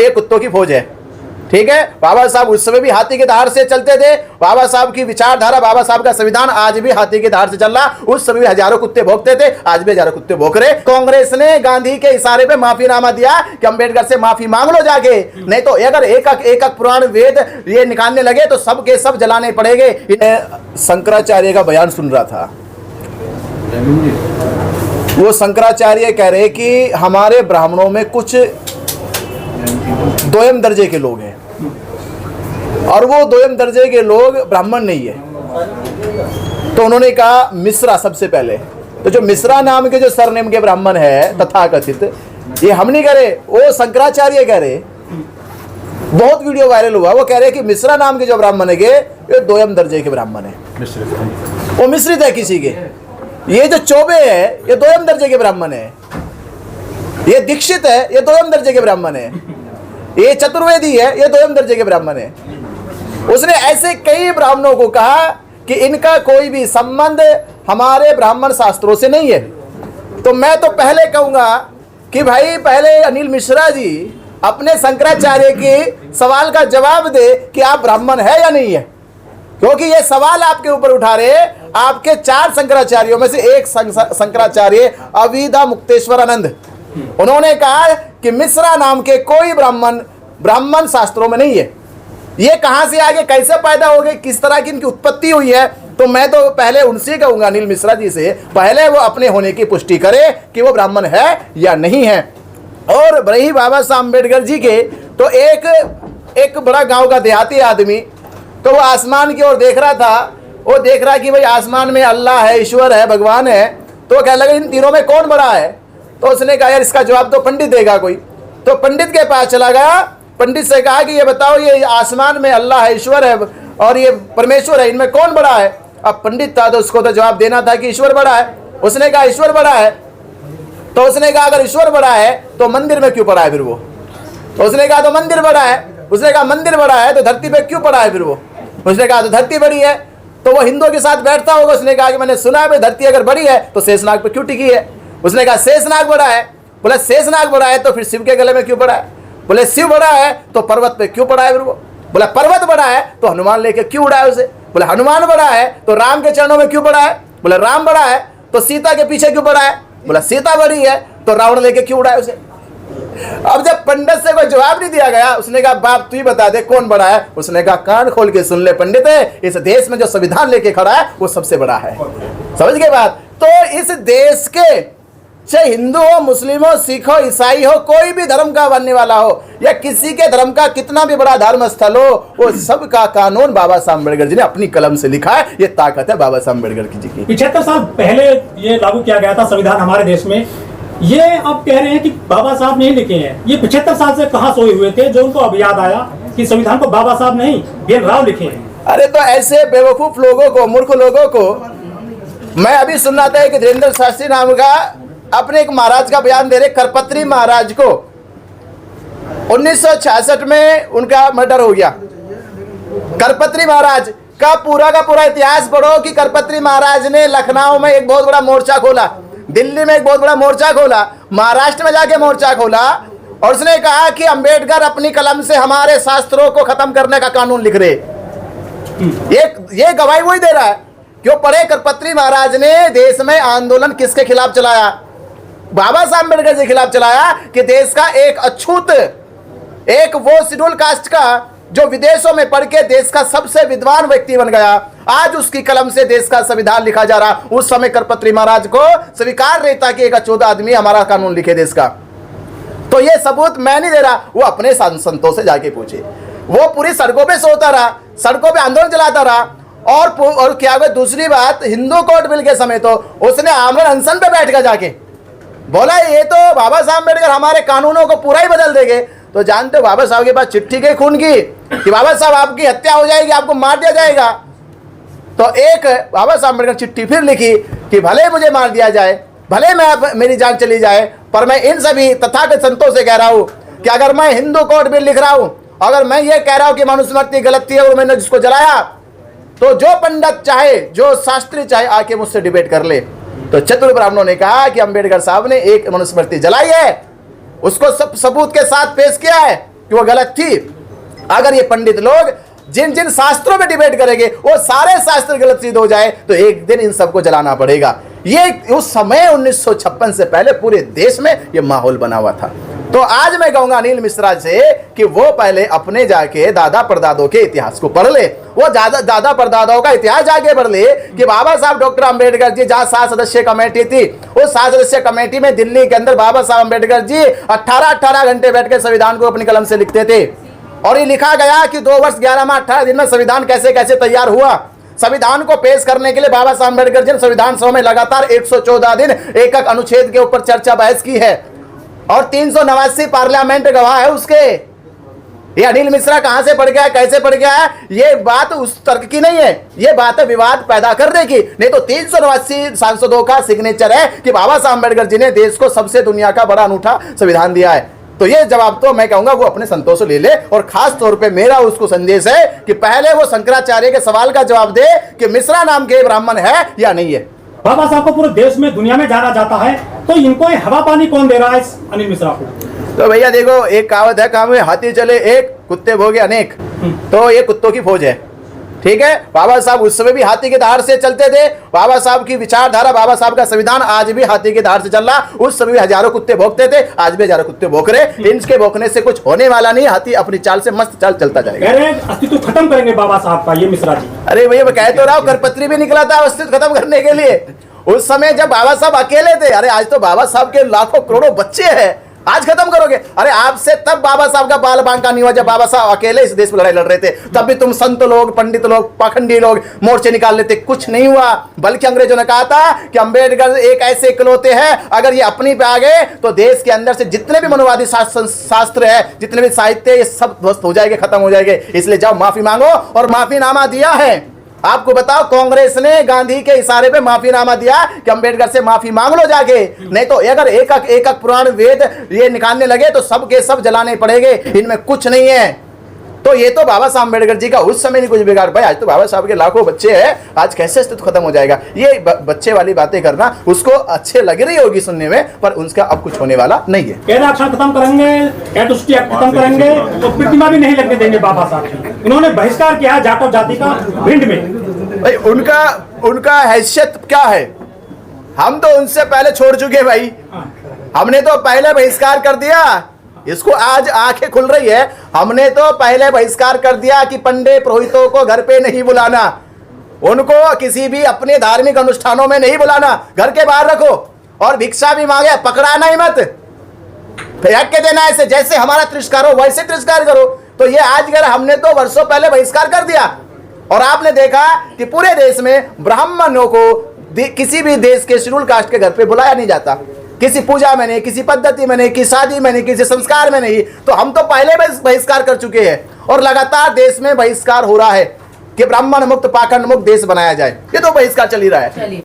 एक कुत्तों की फौज है। ठीक है, बाबा साहब उस समय भी हाथी के धार से चलते थे। बाबा साहब की विचारधारा, बाबा साहब का संविधान आज भी हाथी के धार से चल रहा। उस समय भी हजारों कुत्ते भौंकते थे, आज भी हजारों कुत्ते भौंक रहे। कांग्रेस ने गांधी के इशारे पे माफीनामा दिया कि अंबेडकर से माफी मांग लो जाके, नहीं तो अगर एक पुराण वेद ये निकालने लगे तो सब के सब जलाने पड़ेंगे। शंकराचार्य का बयान सुन रहा था, वो शंकराचार्य कह रहे कि हमारे ब्राह्मणों में कुछ दोयम दर्जे के लोग हैं और वो दोयम दर्जे के लोग ब्राह्मण नहीं है। तो उन्होंने कहा मिश्रा सबसे पहले, तो जो मिश्रा नाम के जो सरनेम के ब्राह्मण है तथाकथित, ये हम नहीं करे, वो शंकराचार्य कह रहे। बहुत वीडियो वायरल हुआ, वो कह रहे कि मिश्रा नाम के जो ब्राह्मण है ये दोयम दर्जे के ब्राह्मण है, वो मिश्रित है किसी के। ये जो चौबे है ये दोयम दर्जे के ब्राह्मण है, ये दीक्षित है ये दोयम दर्जे के ब्राह्मण है, ये चतुर्वेदी है ये दोयम दर्जे के ब्राह्मण है। उसने ऐसे कई ब्राह्मणों को कहा कि इनका कोई भी संबंध हमारे ब्राह्मण शास्त्रों से नहीं है। तो मैं तो पहले कहूंगा कि भाई पहले अनिल मिश्रा जी अपने शंकराचार्य के सवाल का जवाब दे कि आप ब्राह्मण है या नहीं है, क्योंकि ये सवाल आपके ऊपर उठा रहे। आपके 4 शंकराचार्यों में से एक शंकराचार्य अविदा मुक्तेश्वरानंद, उन्होंने कहा कि मिश्रा नाम के कोई ब्राह्मण शास्त्रों में नहीं है। ये कहां से आगे कैसे पैदा हो गए, किस तरह की इनकी उत्पत्ति हुई है, तो मैं तो पहले उनसे कहूंगा अनिल मिश्रा जी से, पहले वो अपने होने की पुष्टि करे कि वो ब्राह्मण है या नहीं है। और रही बाबा साहब अम्बेडकर जी के, तो एक बड़ा गांव का देहाती आदमी, तो वो आसमान की ओर देख रहा था। वो देख रहा कि भाई आसमान में अल्लाह है, ईश्वर है, भगवान है। तो वो कहने लगा इन तीनों में कौन बड़ा है। तो उसने कहा यार इसका जवाब तो पंडित देगा कोई। तो पंडित के पास चला गया, पंडित से कहा कि ये बताओ ये आसमान में अल्लाह है, ईश्वर है और ये परमेश्वर है, इनमें कौन बड़ा है। अब पंडित था तो उसको तो जवाब देना था कि ईश्वर बड़ा है। उसने कहा ईश्वर बड़ा है। तो उसने कहा अगर ईश्वर बड़ा है तो मंदिर में क्यों पड़ा है फिर वो। तो उसने कहा तो मंदिर बड़ा है। उसने कहा मंदिर बड़ा है तो धरती पे क्यों पड़ा है फिर वो। उसने कहा तो धरती बड़ी है। तो वो हिंदुओं के साथ बैठता होगा। उसने कहा कि मैंने सुना है धरती अगर बड़ी है तो शेषनाग पे क्यों टिकी है। उसने कहा शेषनाग बड़ा है। बोला शेषनाग बड़ा है तो फिर शिव के गले में क्यों पड़ा है। बोले शिव बड़ा है तो पर्वत पे क्यों पड़ा है फिर वो। बोला पर्वत बड़ा है तो हनुमान लेके क्यों उड़ा है उसे। बोला हनुमान बड़ा है तो राम के चरणों में क्यों पड़ा है। बोला राम बड़ा है तो सीता के पीछे क्यों पड़ा है। बोला सीता बड़ी है तो रावण लेके क्यों उड़ा है उसे। अब जब पंडित से कोई जवाब नहीं दिया गया, उसने कहा बाप तू ही बता दे कौन बड़ा है। उसने कहा कान खोल के सुन ले पंडित, इस देश में जो संविधान लेके खड़ा है वो सबसे बड़ा है। समझ गए बात। तो इस देश के चाहे हिंदू हो, मुस्लिम हो, सिख हो, ईसाई हो, कोई भी धर्म का बनने वाला हो या किसी के धर्म का कितना भी बड़ा धर्म स्थल हो, वो सब का कानून बाबा साहब अम्बेडकर जी ने अपनी कलम से लिखा है। ये ताकत है बाबा साहब अम्बेडकर जी की। 75 साल पहले ये लागू किया गया था संविधान हमारे देश में। ये अब कह रहे हैं कि बाबा साहब नहीं लिखे हैं। ये 75 साल से कहाँ सोए हुए थे जो उनको अब याद आया कि संविधान को बाबा साहब नहीं BN राव लिखे हैं। अरे तो ऐसे बेवकूफ लोगों को, मूर्ख लोगों को मैं अभी सुनना था कि धीरेन्द्र शास्त्री नाम का अपने एक महाराज का बयान दे रहे। करपत्री महाराज को 1966 में उनका मर्डर हो गया। करपत्री महाराज का पूरा इतिहास पढ़ो कि करपत्री महाराज ने लखनऊ में एक बहुत बड़ा मोर्चा खोला, दिल्ली में एक बहुत बड़ा मोर्चा खोला, महाराष्ट्र में जाके मोर्चा खोला और उसने कहा कि अंबेडकर अपनी कलम से हमारे शास्त्रों को खत्म करने का कानून लिख रहे। ये गवाही वही दे रहा है। क्यों पढ़े करपत्री महाराज ने देश में आंदोलन किसके खिलाफ चलाया। बाबा साहब अम्बेडकर के खिलाफ चलाया कि देश का एक अछूत, एक वो शेड्यूल कास्ट का जो विदेशों में पढ़ के देश का सबसे विद्वान व्यक्ति बन गया, आज उसकी कलम से देश का संविधान लिखा जा रहा। उस समय करपत्री महाराज को स्वीकार रहता कि एक अछूत आदमी हमारा कानून लिखे देश का। तो ये सबूत मैं नहीं दे रहा, वो अपने संतों से जाके पूछे। वो पूरी सड़कों पे सोता रहा, सड़कों पे आंदोलन चलाता रहा। और क्या हुआ दूसरी बात, हिंदू कोड बिल के समय तो उसने आमरण अनशन पे बैठ गया जाके, बोला ये तो बाबा साहब अम्बेडकर हमारे कानूनों को पूरा ही बदल देंगे। तो जानते हो बाबा साहब के पास चिट्ठी गई खून की कि बाबा साहब आपकी हत्या हो जाएगी, आपको मार दिया जाएगा। तो एक बाबा साहब अम्बेडकर चिट्ठी फिर लिखी कि भले मुझे मार दिया जाए, भले मेरी जान चली जाए, पर मैं इन सभी तथागत संतों से कह रहा हूँ कि अगर मैं हिंदू कोड बिल लिख रहा हूँ, अगर मैं ये कह रहा हूँ कि मनुस्मृति गलत थी और मैंने जिसको जलाया, तो जो पंडित चाहे, जो शास्त्री चाहे आके मुझसे डिबेट कर ले। तो चतुर ब्राह्मणों ने कहा कि अंबेडकर साहब ने एक मनुस्मृति जलाई है, उसको सब सबूत के साथ पेश किया है कि वो गलत थी। अगर ये पंडित लोग जिन जिन शास्त्रों में डिबेट करेंगे वो सारे शास्त्र गलत सिद्ध हो जाए तो एक दिन इन सबको जलाना पड़ेगा। ये उस समय 1956 से पहले पूरे देश में ये माहौल बना हुआ था। तो आज मैं कहूंगा अनिल मिश्रा से कि वो पहले अपने जाके दादा परदादों के इतिहास को पढ़ ले, वो दादा परदादाओं का इतिहास जाके पढ़ ले कि बाबा साहब डॉक्टर अंबेडकर जी जहां 7 सदस्यीय कमेटी थी, उस 7 सदस्यीय कमेटी में दिल्ली के अंदर बाबा साहब अंबेडकर जी 18 घंटे बैठकर संविधान को अपनी कलम से लिखते थे। और ये लिखा गया कि 2 वर्ष 11 माह 18 दिन में संविधान कैसे कैसे तैयार हुआ। संविधान को पेश करने के लिए बाबा साहब अंबेडकर जी ने संविधान सभा में लगातार 114 दिन एक एक अनुच्छेद के ऊपर चर्चा बहस की है और 389 पार्लियामेंट गवाह है उसके। ये अनिल मिश्रा कहां से पढ़ गया है, कैसे पढ़ गया है, ये बात उस तर्क की नहीं है, ये बात है विवाद पैदा करने की। नहीं तो 389 सांसदों का सिग्नेचर है कि बाबा साहब अंबेडकर जी ने देश को सबसे दुनिया का बड़ा अनूठा संविधान दिया है। तो ये जवाब तो मैं कहूंगा वो अपने संतों से ले ले। और खास तौर पे मेरा उसको संदेश है कि पहले वो शंकराचार्य के सवाल का जवाब दे कि मिश्रा नाम के ब्राह्मण है या नहीं है। बाबा साहब को पूरे देश में दुनिया में जाना जाता है, तो इनको ये हवा पानी कौन दे रहा है इस अनिल मिश्रा को? तो भैया देखो, एक कहावत है, काम में हाथी चले एक, कुत्ते भोगे अनेक। तो ये कुत्तों की फौज है, ठीक है। बाबा साहब उस समय भी हाथी के धार से चलते थे। बाबा साहब की विचारधारा, बाबा साहब का संविधान आज भी हाथी के धार से चल रहा। उस समय भी हजारों कुत्ते भोंकते थे, आज भी हजारों कुत्ते भोंक रहे। इनके भोंकने से कुछ होने वाला नहीं, हाथी अपनी चाल से मस्त चाल चलता जाएगा। कह रहे हैं अस्तित्व खत्म करेंगे बाबा साहब का ये मिश्रा जी। अरे भैया मैं कह तो रहा हूं, करपत्री भी निकला था अस्तित्व खत्म करने के लिए उस समय जब बाबा साहब अकेले थे। अरे आज तो बाबा साहब के लाखों करोड़ों बच्चे हैं, आज खत्म करोगे? अरे आपसे तब बाबा साहब का बाल बांका नहीं हुआ जब बाबा साहब अकेले इस देश में लड़ाई लड़ रहे थे। तब भी तुम संत लोग, पंडित लोग, पाखंडी लोग मोर्चे निकाल लेते, कुछ नहीं हुआ। बल्कि अंग्रेजों ने कहा था कि अंबेडकर एक ऐसे इकलौते हैं, अगर ये अपनी पे आ गए तो देश के अंदर से जितने भी मनोवादी शास्त्र है, जितने भी साहित्य, ये सब ध्वस्त हो जाएंगे, खत्म हो जाएंगे। इसलिए जाओ माफी मांगो। और माफीनामा दिया है। आपको बताओ, कांग्रेस ने गांधी के इशारे पे माफीनामा दिया कि अंबेडकर से माफी मांग लो जाके, नहीं तो अगर एक पुराण वेद ये निकालने लगे तो सब के सब जलाने पड़ेंगे, इनमें कुछ नहीं है। तो ये तो बाबा साहब अंबेडकर जी का उस समय नहीं कुछ बिगाड़ पाए। आज तो बाबा साहब के लाखों बच्चे हैं, आज कैसे अस्तित्व खत्म हो जाएगा? ये बच्चे वाली बातें करना उसको अच्छे लग रही होगी सुनने में, पर उसका अब कुछ होने वाला नहीं है। कैलाक्षण खत्म करेंगे, कैटुष्टि खत्म करेंगे, तो प्रतिमा भी नहीं लगने देंगे बाबा साहब की। इन्होंने बहिष्कार किया जाटव जाति का भिंड में। भाई उनका हैसियत क्या है? हम तो उनसे पहले छोड़ चुके भाई, हमने तो पहले बहिष्कार कर दिया। इसको आज आंखें खुल रही है। हमने तो पहले बहिष्कार कर दिया कि पंडित पुरोहितों को घर पे नहीं बुलाना, उनको किसी भी अपने धार्मिक अनुष्ठानों में नहीं बुलाना, घर के बाहर रखो। और भिक्षा भी मांगे पकड़ाना ही मत, फेंक के देना ऐसे, जैसे हमारा तिरस्कार हो वैसे तिरस्कार करो। तो ये आज अगर हमने तो वर्षों पहले बहिष्कार कर दिया। और आपने देखा कि पूरे देश में ब्राह्मणों को किसी भी देश के शेड्यूल कास्ट के घर पे बुलाया नहीं जाता, किसी पूजा में नहीं, किसी पद्धति में नहीं, किसी शादी में नहीं, किसी संस्कार में नहीं। तो हम तो पहले बहिष्कार कर चुके हैं और लगातार देश में बहिष्कार हो रहा है कि ब्राह्मण मुक्त, पाखंड मुक्त देश बनाया जाए। ये तो बहिष्कार चल ही रहा है।